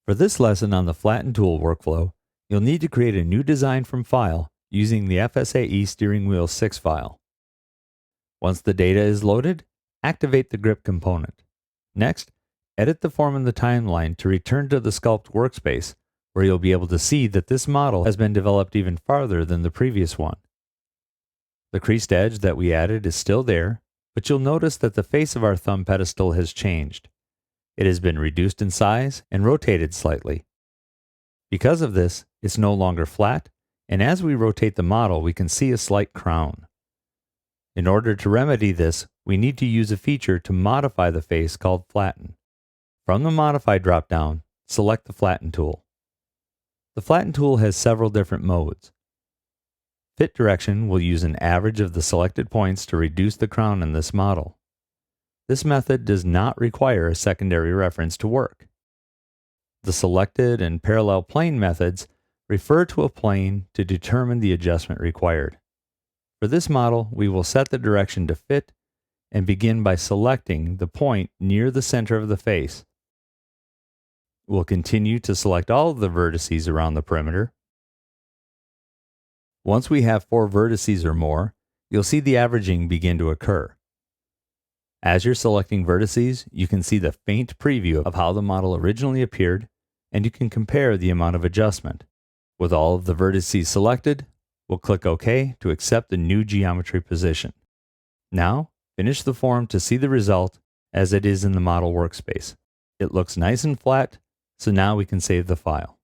For this lesson on the Flatten tool workflow, you'll need to create a new design from File using the FSAE Steering Wheel 6 file. Once the data is loaded, activate the grip component. Next, edit the form in the timeline to return to the Sculpt workspace, where you'll be able to see that this model has been developed even farther than the previous one. The creased edge that we added is still there, but you'll notice that the face of our thumb pedestal has changed. It has been reduced in size and rotated slightly. Because of this, it's no longer flat, and as we rotate the model, we can see a slight crown. In order to remedy this, we need to use a feature to modify the face called Flatten. From the Modify drop-down, select the Flatten tool. The Flatten tool has several different modes. Fit direction will use an average of the selected points to reduce the crown in this model. This method does not require a secondary reference to work. The selected and parallel plane methods refer to a plane to determine the adjustment required. For this model, we will set the direction to fit and begin by selecting the point near the center of the face. We'll continue to select all of the vertices around the perimeter. Once we have 4 vertices or more, you'll see the averaging begin to occur. As you're selecting vertices, you can see the faint preview of how the model originally appeared, and you can compare the amount of adjustment. With all of the vertices selected, we'll click OK to accept the new geometry position. Now, finish the form to see the result as it is in the model workspace. It looks nice and flat, so now we can save the file.